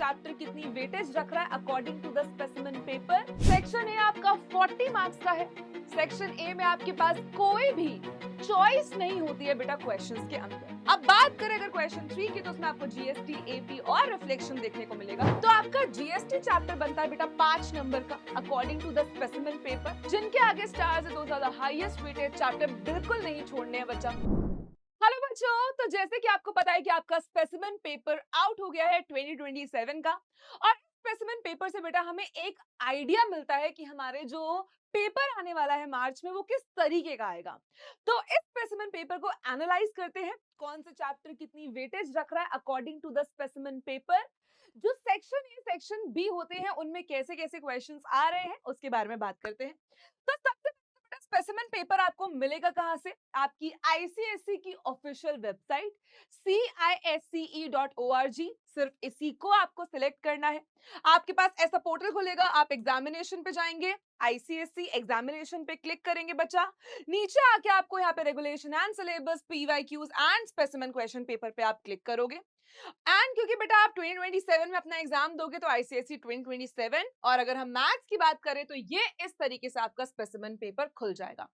Chapter कितनी weightage रख रहा है according to the specimen paper. Section A आपका 40 मार्क्स का है। सेक्शन ए में आपके पास कोई भी चॉइस नहीं होती है बेटा क्वेश्चंस के अंदर। अब बात करें अगर क्वेश्चन 3 की, तो उसमें आपको जीएसटी, एपी और रिफ्लेक्शन देखने को मिलेगा। तो आपका जीएसटी चैप्टर बनता है बेटा 5 नंबर का according to the specimen paper. जिनके आगे स्टार्स है, those are the highest weighted chapter, बिल्कुल नहीं छोड़ने हैं बच्चा। हेलो बच्चों, तो जैसे कि आपको पता है कि आपका स्पेसिमेन पेपर आउट हो गया है 2027 का, और स्पेसिमेन पेपर से बेटा हमें एक आइडिया मिलता है कि हमारे जो पेपर आने वाला है मार्च में वो किस तरीके का आएगा। तो इस स्पेसिमेन पेपर को एनालाइज करते हैं, कौन सा चैप्टर कितनी वेटेज रख रहा है according to the specimen paper. जो सेक्शन ए सेक्शन बी होते हैं उनमें कैसे कैसे क्वेश्चंस आ रहे हैं उसके बारे में बात करते हैं। तो सबसे स्पेसिमेन पेपर आपको मिलेगा कहां से? आपकी आईसीएसई की ऑफिशियल वेबसाइट cisce.org। सिर्फ इसी को आपको सिलेक्ट करना है। आपके पास ऐसा पोर्टल खुलेगा, आप एग्जामिनेशन पे जाएंगे, आईसीएसई एग्जामिनेशन पे क्लिक करेंगे बच्चा। नीचे आके आपको यहाँ पे regulation and syllabus, PYQs and specimen question paper पे आप क्लिक करोगे। एंड क्योंकि बेटा आप 2027 में अपना एग्जाम दोगे तो आईसीएसई 2027, और अगर हम मैथ्स की बात करें तो ये इस तरीके से आपका स्पेसिमेन पेपर खुल जाएगा।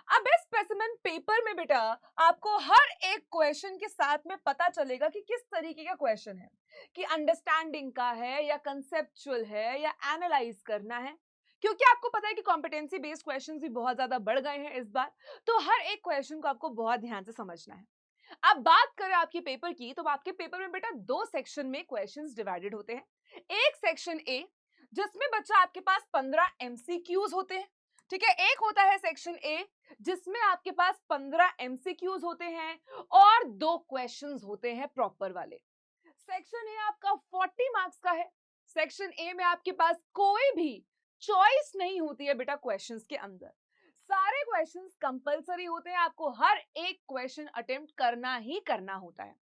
अब इस स्पेसिमेन पेपर में बेटा आपको हर एक क्वेश्चन के साथ में पता चलेगा कि किस तरीके का क्वेश्चन है, कि अंडरस्टैंडिंग का है या कंसेप्चुअल है या एनालाइज करना है। क्योंकि आपको पता है कि कॉम्पिटेंसी बेस्ड क्वेश्चंस भी बहुत ज्यादा बढ़ गए हैं इस बार, तो हर एक क्वेश्चन को आपको बहुत ध्यान से समझना है। अब बात करें आपके पेपर की, तो आपके पेपर में बेटा 2 सेक्शन में क्वेश्चंस डिवाइडेड होते हैं। एक सेक्शन ए जिसमें बच्चा आपके पास 15 एमसीक्यूज होते हैं, ठीक है। एक होता है सेक्शन ए जिसमें आपके पास 15 एमसीक्यूज होते हैं और 2 क्वेश्चंस होते हैं प्रॉपर वाले। सेक्शन ए आपका 40 मार्क्स का है। सेक्शन ए में आपके पास कोई भी चॉइस नहीं होती है बेटा क्वेश्चंस के अंदर। सारे क्वेश्चंस कंपलसरी होते हैं, आपको हर एक क्वेश्चन अटेम्प्ट करना ही करना होता है।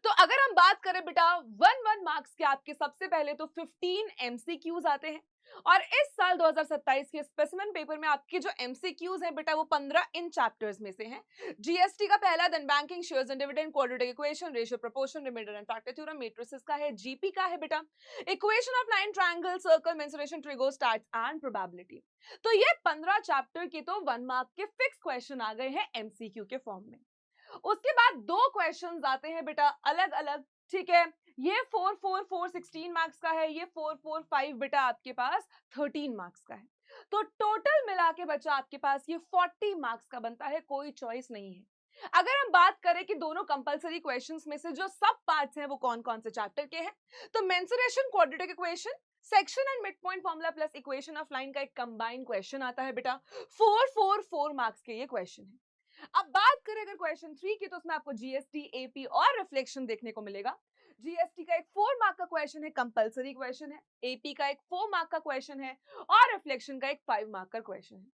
तो अगर हम बात करें बेटा 1 मार्क्स के, आपके सबसे पहले तो 15 एमसीक्यूज आते हैं, और इस साल 2027 के स्पेसिमेन पेपर में आपके जो एमसीक्यूज हैं बेटा वो 15 इन चैप्टर्स में से हैं। जीएसटी का पहला, then banking, shares and dividend, quadratic equation, ratio proportion, remainder and factor theorem, matrices का है, जीपी का है बेटा, equation of line, triangle, circle, mensuration, trigo, stars and probability. तो ये 15 चैप्टर के तो 1 मार्क के फिक्स क्वेश्चन आ गए हैं एमसीक्यू के फॉर्म में। उसके बाद 2 क्वेश्चंस आते हैं बेटा अलग अलग, ठीक है। ये 4 4 4 16 मार्क्स का है, ये 4 4 5 बेटा आपके पास 13 मार्क्स का है। तो टोटल मिला के बच्चा आपके पास ये 40 मार्क्स का बनता है, कोई चॉइस नहीं है। अगर हम बात करें कि दोनों कंपलसरी क्वेश्चंस में से जो सब पार्ट्स हैं वो कौन कौन से चैप्टर के हैं, तो mensuration, quadratic equation, section and mid point formula plus equation of line का एक कंबाइंड क्वेश्चन आता है बेटा। 4 4 4 मार्क्स के ये क्वेश्चन है। अब बात करें अगर क्वेश्चन 3 की, तो उसमें आपको जीएसटी, एपी और रिफ्लेक्शन देखने को मिलेगा। जीएसटी का एक 4 मार्क का क्वेश्चन है, कंपलसरी क्वेश्चन है। एपी का एक 4 मार्क का क्वेश्चन है, और रिफ्लेक्शन का एक 5 मार्क का क्वेश्चन है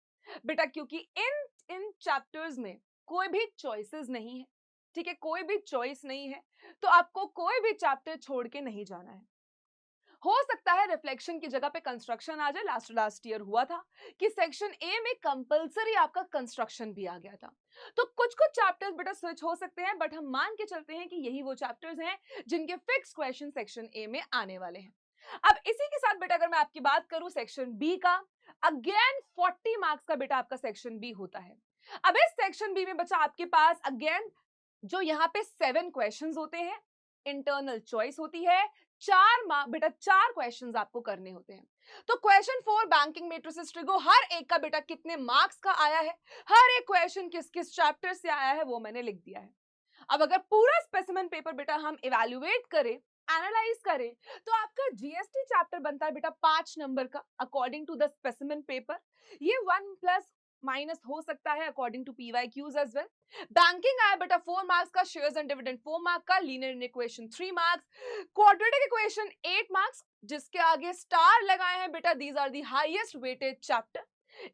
बेटा। क्योंकि इन इन चैप्टर्स में कोई भी चॉइसेस नहीं है, ठीक है, कोई भी चॉइस नहीं है, तो आपको कोई भी चैप्टर छोड़ के नहीं जाना है। हो सकता है रिफ्लेक्शन की जगह पे कंस्ट्रक्शन आ जाए, लास्ट ईयर हुआ था कि सेक्शन ए में कंपलसरी आपका कंस्ट्रक्शन भी आ गया था। तो कुछ कुछ चैप्टर्स बेटा स्विच हो सकते हैं, बट हम मान के चलते हैं कि यही वो चैप्टर्स हैं जिनके फिक्स क्वेश्चन सेक्शन ए में आने वाले हैं। अब इसी के साथ बेटा अगर मैं आपकी बात करूं सेक्शन बी का, अगेन 40 मार्क्स का बेटा आपका सेक्शन बी होता है। अब इस सेक्शन बी में बच्चा आपके पास अगेन जो यहाँ पे 7 क्वेश्चंस होते हैं, इंटरनल चॉइस होती है, 4 मार्क बेटा 4 क्वेश्चंस आपको करने होते हैं। तो क्वेश्चन 4 बैंकिंग, मैट्रिसेस, ट्रिगो, हर एक का बेटा कितने मार्क्स का आया है, हर एक क्वेश्चन किस किस चैप्टर से आया है वो मैंने लिख दिया है। अब अगर पूरा स्पेसिमेन पेपर बेटा हम इवैल्यूएट करें, एनालाइज करें, तो आपका जीएसटी चैप्टर बनता है बेटा 5 नंबर का according to the specimen paper. ये 1 प्लस माइनस हो सकता है according to PYQs as well. Banking आया बेटा 4 मार्क्स का, शेयर्स एंड डिविडेंड 4 मार्क का, linear equation 3 marks, quadratic equation 8 marks, जिसके आगे स्टार लगाए हैं बेटा, these are the highest weighted chapter.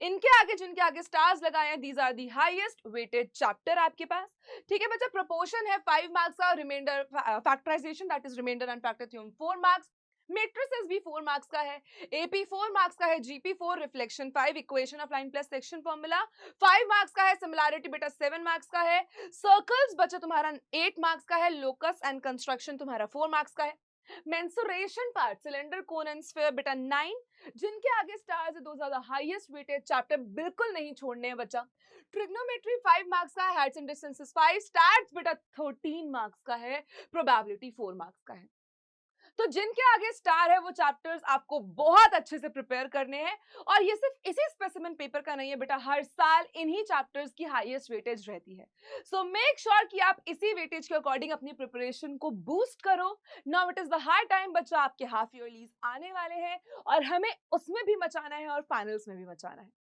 इनके आगे जिनके आगे स्टार्स लगाए हैं, these are the highest weighted chapter आपके पास, ठीक है बच्चा। प्रोपोर्शन है 5 मार्क्स का, remainder factorization that is remainder and factor theorem 4 marks, matrices भी 4 मार्क्स का है, एपी 4 मार्क्स का है, GP 4, reflection 5, equation of line plus section formula 5 marks का है, सिमिलैरिटी बेटा 7 मार्क्स का है, सर्कल्स बच्चा तुम्हारा 8 मार्क्स का है, लोकस एंड कंस्ट्रक्शन तुम्हारा 4 मार्क्स का है। Mensuration part, cylinder, cone and sphere बेटा 9। जिनके आगे स्टार्स है दो ज्यादा हाईएस्ट वेटेड चैप्टर बिल्कुल नहीं छोड़ने हैं बच्चा। ट्रिग्नोमेट्री 5 मार्क्स का है, हाइट्स एंड डिस्टेंसेस 5, स्टैट्स बेटा 13 मार्क्स का है, प्रोबेबिलिटी 4 मार्क्स का है। तो जिनके आगे स्टार है वो चैप्टर्स आपको बहुत अच्छे से प्रिपेयर करने हैं। और ये सिर्फ इसी स्पेसिमेन पेपर का नहीं है बेटा, हर साल इन्हीं चैप्टर्स की हाईएस्ट वेटेज रहती है। सो मेक श्योर कि आप इसी वेटेज के अकॉर्डिंग अपनी प्रिपरेशन को बूस्ट करो। Now it is the high time बच्चा, आपके हाफ ईयरलीज आने वाले हैं और हमें उसमें भी मचाना है और फाइनल्स में भी मचाना है।